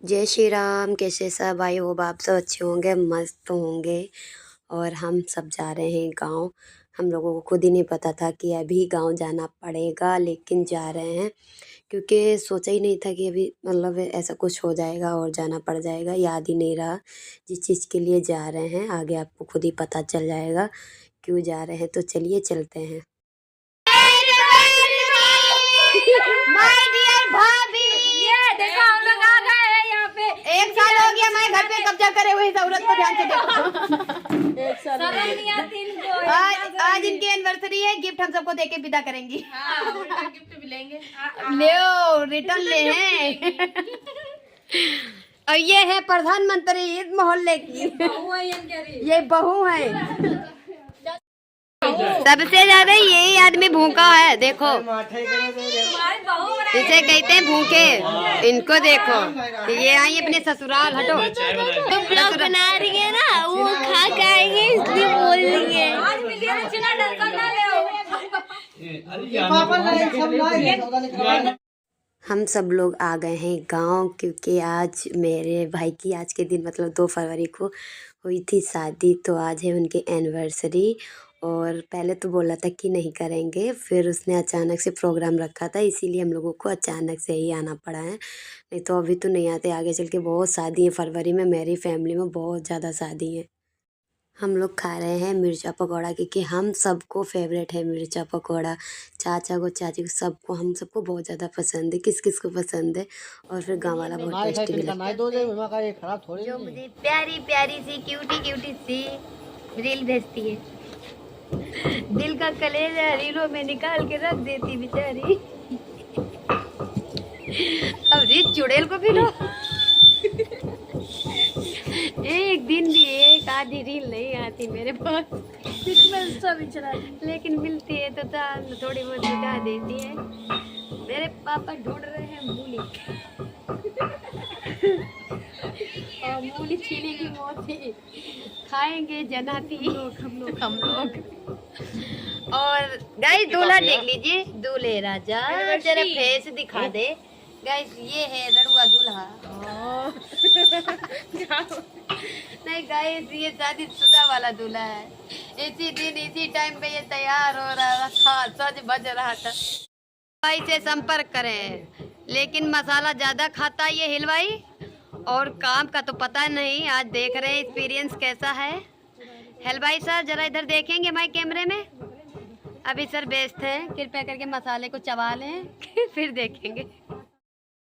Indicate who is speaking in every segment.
Speaker 1: जय श्री राम। कैसे सब भाई हो? आप सब अच्छे होंगे, मस्त होंगे। और हम सब जा रहे हैं गांव। हम लोगों को खुद ही नहीं पता था कि अभी गांव जाना पड़ेगा, लेकिन जा रहे हैं क्योंकि सोचा ही नहीं था कि अभी मतलब ऐसा कुछ हो जाएगा और जाना पड़ जाएगा। याद ही नहीं रहा जिस चीज़ के लिए जा रहे हैं। आगे आपको खुद ही पता चल जाएगा क्यों जा रहे हैं, तो चलिए चलते हैं।
Speaker 2: माय डियर भाभी,
Speaker 3: ये देखो हम लोग आ गए हैं यहाँ पे।
Speaker 2: 1 साल हो गया मैं घर पे कब्जा करे हुए, औरत को ध्यान से देखो।
Speaker 3: शर्म नहीं आती इनको।
Speaker 2: आज इनकी एनिवर्सरी है, गिफ्ट हम सबको देके विदा करेंगी।
Speaker 3: गिफ्ट भी लेंगे।
Speaker 2: ले रिटर्न ले हैं। और ये है प्रधानमंत्री इस मोहल्ले की, ये बहू है। सबसे ज्यादा यही आदमी भूखा है, देखो इसे कहते हैं भूखे। इनको देखो, ये आई अपने ससुराल। हटो,
Speaker 4: ब्लॉग बना रही है ना, वो खा के आएंगे इसलिए बोल रही है।
Speaker 3: आज मिलिए ना, चिना टेंशन ना ले।
Speaker 1: हम सब लोग आ गए हैं गांव क्योंकि आज मेरे भाई की आज के दिन मतलब 2 फरवरी को हुई थी शादी, तो आज है उनकी एनिवर्सरी। और पहले तो बोला था कि नहीं करेंगे, फिर उसने अचानक से प्रोग्राम रखा था, इसीलिए हम लोगों को अचानक से ही आना पड़ा है। नहीं तो अभी तो नहीं आते, आगे चल के बहुत शादी है फरवरी में। मेरी फैमिली में बहुत ज़्यादा शादी है। हम लोग खा रहे हैं मिर्चा पकौड़ा क्योंकि हम सबको फेवरेट है मिर्चा पकौड़ा। चाचा को, चाची को, सबको, हम सबको बहुत ज़्यादा पसंद है। किस किस को पसंद है। और फिर गाँव वाला बहुत टेस्टी भी लगता है।
Speaker 2: जो मुझे प्यारी प्यारी सी क्यूटी क्यूटी सी रील भेजती है, दिल का कलेजा रीलों में निकाल के रख देती बेचारी। अब रीत चुड़ैल को भी लो। एक दिन भी एक आधी रील नहीं आती मेरे पास, लेकिन मिलती है तो थोड़ी बहुत दिखा देती है। मेरे पापा ढूंढ रहे हैं मूली। और मूली छीने की मोती खाएंगे जनाती हम लोग। और गाइस दूल्हा देख लीजिए, दूल्हे राजा जरा फेस दिखा दे। गाइस ये है रड़ुआ दूल्हा। नहीं गाइस, ये शादीशुदा वाला दूल्हा है। इसी दिन इसी टाइम पे ये तैयार हो रहा था, सज बज रहा था। भाई से संपर्क करें, लेकिन मसाला ज्यादा खाता है ये हलवाई, और काम का तो पता नहीं। आज देख रहे हैं एक्सपीरियंस कैसा है। हलवाई साहब जरा इधर देखेंगे हमारे कैमरे में। अभी सर व्यस्त हैं, कृपया करके मसाले को चबा लें फिर देखेंगे।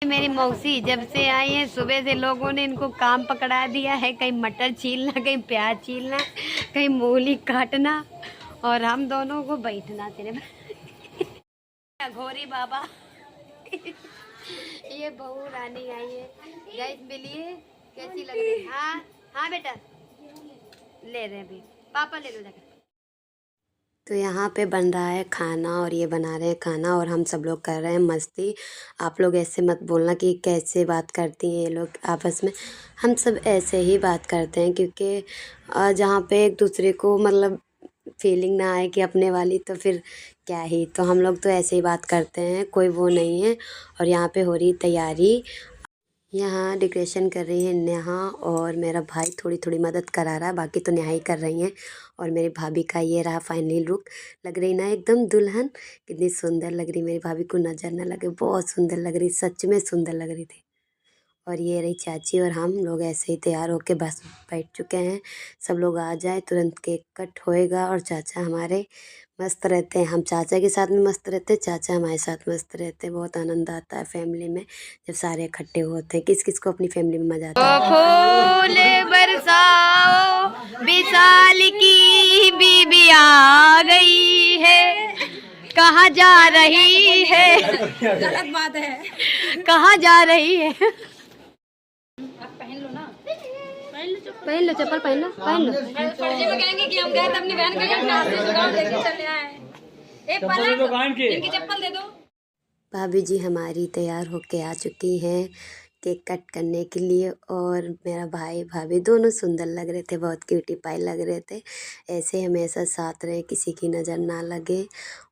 Speaker 2: मेरी मौसी जब से आई है, सुबह से लोगों ने इनको काम पकड़ा दिया है। कहीं मटर छीलना, कहीं प्याज छीलना, कहीं मूली काटना, और हम दोनों को बैठना सिर्फ। घोरी बाबा ये बहू रानी आई है। गाइस मिलिए, कैसी लग रही है? हाँ हाँ बेटा, ले रहे हैं अभी, पापा ले लो जाकर।
Speaker 1: तो यहाँ पे बन रहा है खाना और ये बना रहे हैं खाना और हम सब लोग कर रहे हैं मस्ती। आप लोग ऐसे मत बोलना कि कैसे बात करती हैं ये लोग आपस में। हम सब ऐसे ही बात करते हैं क्योंकि जहाँ पे एक दूसरे को मतलब फीलिंग ना आए कि अपने वाली, तो फिर क्या ही। तो हम लोग तो ऐसे ही बात करते हैं, कोई वो नहीं है। और यहाँ पे हो रही तैयारी। यहाँ डेकोरेशन कर रही है नेहा और मेरा भाई थोड़ी थोड़ी मदद करा रहा है, बाकी तो नेहा ही कर रही हैं। और मेरी भाभी का ये रहा फाइनली लुक। लग रही ना एकदम दुल्हन, कितनी सुंदर लग रही। मेरी भाभी को नज़र ना लगे, बहुत सुंदर लग रही, सच में सुंदर लग रही थी। और ये रही चाची, और हम लोग ऐसे ही तैयार होके बस बैठ चुके हैं। सब लोग आ जाए तुरंत केक कट होएगा। और चाचा हमारे मस्त रहते हैं, हम चाचा के साथ में मस्त रहते हैं, चाचा हमारे साथ मस्त रहते हैं। बहुत आनंद आता है फैमिली में जब सारे इकट्ठे होते हैं। किस किस को अपनी फैमिली में मजा आता है।
Speaker 2: फूल बरसाओ, विशाल की बीबी आ गई है, कहाँ जा रही है?
Speaker 3: गलत बात है।
Speaker 2: कहाँ जा रही है?
Speaker 3: आप पहन लो ना,
Speaker 2: पहन लो चप्पल, पहन लो पहन लो।
Speaker 3: फर्जी में कहेंगे कि हम गए थे अपनी बहन के घर, नाश्ते जुगाड़ लेके चले आए। एक पलक इनकी चप्पल दे दो।
Speaker 1: भाभी जी हमारी तैयार होके आ चुकी हैं केक कट करने के लिए। और मेरा भाई भाभी दोनों सुंदर लग रहे थे, बहुत क्यूटी पाई लग रहे थे। ऐसे हमेशा साथ रहे, किसी की नज़र ना लगे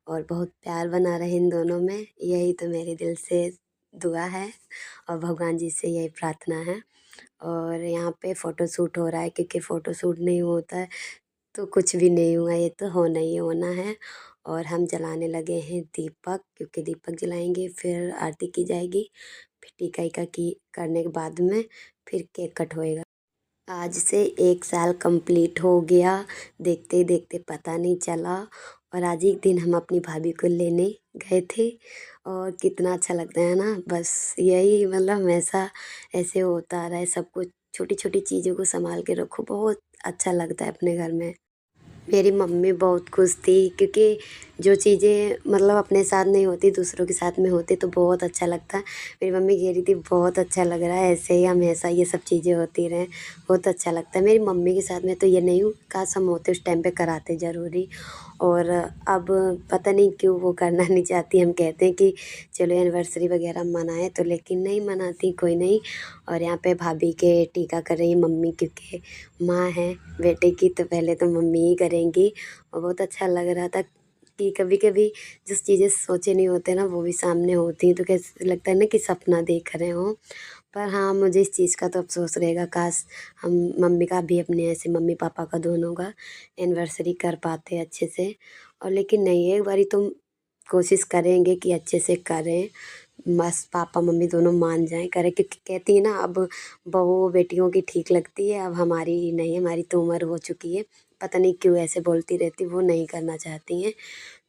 Speaker 1: और बहुत प्यार बना रहे इन दोनों में। यही तो मेरे दिल से दुआ है और भगवान जी से यही प्रार्थना है। और यहाँ पे फ़ोटोशूट हो रहा है, क्योंकि फ़ोटोशूट नहीं होता है तो कुछ भी नहीं हुआ, ये तो होना ही होना है। और हम जलाने लगे हैं दीपक, क्योंकि दीपक जलाएंगे फिर आरती की जाएगी, फिर टीका वीका की करने के बाद में फिर केक कट होएगा। आज से 1 साल कंप्लीट हो गया, देखते ही देखते पता नहीं चला। और आज एक दिन हम अपनी भाभी को लेने गए थे और कितना अच्छा लगता है ना। बस यही मतलब हमेशा ऐसे होता रहा है सब कुछ, छोटी छोटी चीज़ों को संभाल के रखो, बहुत अच्छा लगता है अपने घर में। मेरी मम्मी बहुत खुश थी, क्योंकि जो चीज़ें मतलब अपने साथ नहीं होती दूसरों के साथ में होती तो बहुत अच्छा लगता है। मेरी मम्मी कह रही थी बहुत अच्छा लग रहा है, ऐसे ही हमेशा ये सब चीज़ें होती रहें, बहुत अच्छा लगता है। मेरी मम्मी के साथ में तो ये नहीं, काश हम होते उस टाइम पे कराते ज़रूरी। और अब पता नहीं क्यों वो करना नहीं चाहती। हम कहते हैं कि चलो एनिवर्सरी वगैरह मनाएं तो, लेकिन नहीं मनाती, कोई नहीं। और यहाँ पे भाभी के टीका कर रही है मम्मी, क्योंकि माँ है बेटे की तो पहले तो मम्मी ही करेंगी। और बहुत अच्छा लग रहा था कि कभी कभी जिस चीज़ें सोचे नहीं होते ना वो भी सामने होती हैं, तो कैसे लगता है ना कि सपना देख रहे हों। पर हाँ, मुझे इस चीज़ का तो अफ़सोस रहेगा, काश हम मम्मी का भी, अपने ऐसे मम्मी पापा का दोनों का एनिवर्सरी कर पाते अच्छे से। और लेकिन नहीं, एक बारी तो कोशिश करेंगे कि अच्छे से करें, बस पापा मम्मी दोनों मान जाएं, करें। क्योंकि कहती है ना, अब बहू बेटियों की ठीक लगती है, अब हमारी नहीं, हमारी तो उम्र हो चुकी है। पता नहीं क्यों ऐसे बोलती रहती, वो नहीं करना चाहती हैं।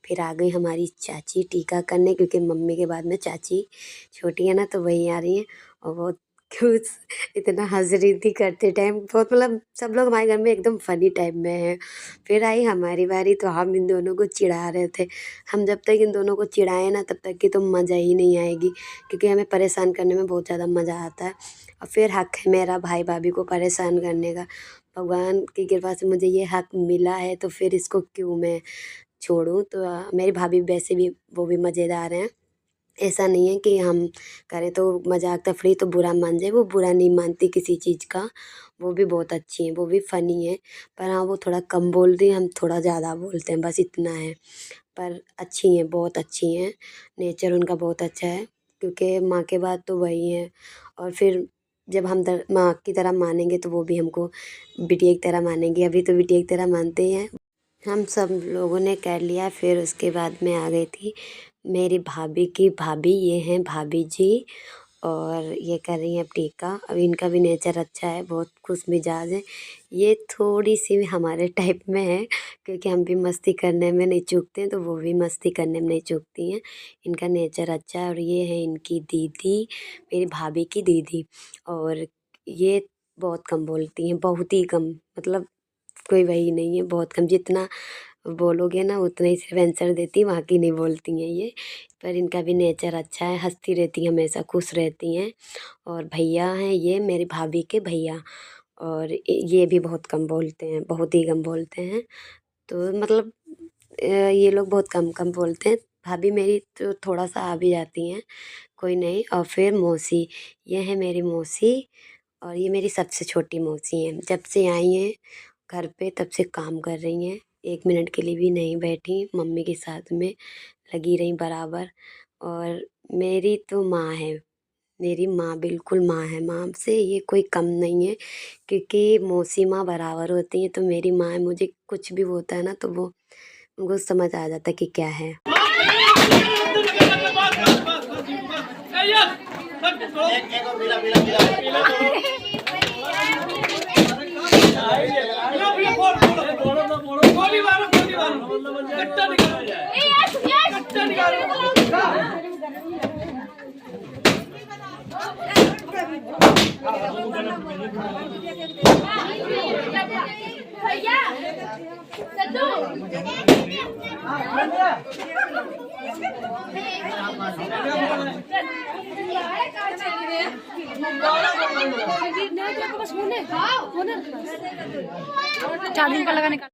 Speaker 1: फिर आ गई हमारी चाची टीका करने, क्योंकि मम्मी के बाद में चाची छोटी है ना, तो वही आ रही हैं। और बहुत खुश, इतना हंस रही थी करते टाइम, बहुत मतलब सब लोग हमारे घर में एकदम फ़नी टाइप में हैं। फिर आई हमारी बारी, तो हम इन दोनों को चिढ़ा रहे थे। हम जब तक इन दोनों को चिढ़ाएँ ना तब तक की तो मज़ा ही नहीं आएगी, क्योंकि हमें परेशान करने में बहुत ज़्यादा मज़ा आता है। और फिर हक़ है मेरा भाई भाभी को परेशान करने का। भगवान की कृपा से मुझे ये हक़ मिला है, तो फिर इसको क्यों मैं छोड़ूँ। तो मेरी भाभी वैसे भी, वो भी मज़ेदार हैं। ऐसा नहीं है कि हम करें तो मज़ाक तफरीह तो बुरा मान जाए, वो बुरा नहीं मानती किसी चीज़ का। वो भी बहुत अच्छी हैं, वो भी फ़नी हैं। पर हाँ, वो थोड़ा कम बोलती हैं, हम थोड़ा ज़्यादा बोलते हैं, बस इतना है। पर अच्छी हैं, बहुत अच्छी हैं, नेचर उनका बहुत अच्छा है, क्योंकि माँ के बाद तो वही हैं। और फिर जब हम माँ की तरह मानेंगे तो वो भी हमको बिटिया की तरह मानेंगी। अभी तो बिटिया की तरह मानते ही हैं। हम सब लोगों ने कर लिया, फिर उसके बाद में आ गई थी मेरी भाभी की भाभी, ये हैं भाभी जी। और ये कर रही हैं अब टीका। अब इनका भी नेचर अच्छा है, बहुत खुश मिजाज है। ये थोड़ी सी हमारे टाइप में है, क्योंकि हम भी मस्ती करने में नहीं चूकते हैं, तो वो भी मस्ती करने में नहीं चूकती हैं। इनका नेचर अच्छा है। और ये है इनकी दीदी, मेरी भाभी की दीदी। और ये बहुत कम बोलती हैं, बहुत ही कम, मतलब कोई वही नहीं है, बहुत कम। जितना बोलोगे ना उतना ही सिर्फ आंसर देती, बाकी नहीं बोलती हैं ये। पर इनका भी नेचर अच्छा है, हंसती रहती हैं, हमेशा खुश रहती हैं। और भैया हैं ये मेरी भाभी के भैया, और ये भी बहुत कम बोलते हैं, बहुत ही कम बोलते हैं। तो मतलब ये लोग बहुत कम कम बोलते हैं। भाभी मेरी तो थोड़ा सा आ भी जाती हैं, कोई नहीं। और फिर मौसी, ये है मेरी मौसी, और ये मेरी सबसे छोटी मौसी हैं। जब से आई हैं घर पे तब से काम कर रही हैं, 1 मिनट के लिए भी नहीं बैठी, मम्मी के साथ में लगी रहीं बराबर। और मेरी तो माँ है, मेरी माँ बिल्कुल माँ है, माँ से ये कोई कम नहीं है, क्योंकि मौसी माँ बराबर होती हैं। तो मेरी माँ है, मुझे कुछ भी होता है ना तो वो उनको समझ आ जाता है कि क्या है।
Speaker 4: भैया सद्दू
Speaker 3: चार्जिंग का लगाने का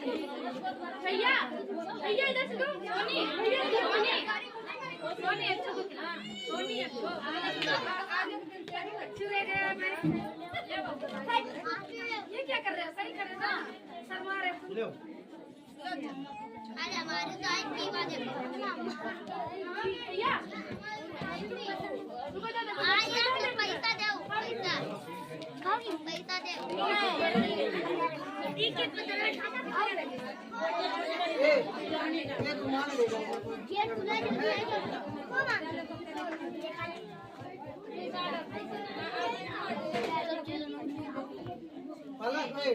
Speaker 3: भैया भैया इधर से दो सोनी भैया सोनी सोनी अच्छा तो हां सोनी अच्छा अच्छे दे गया मैं ये क्या कर रहे हो सही कर रहे ना शर्मा रहे लो
Speaker 4: अरे हमारे तो आज की बात है
Speaker 3: भैया
Speaker 4: आज यार पैसा दो पैसा पैसा दे ठीक है पता नहीं ये खुला नहीं है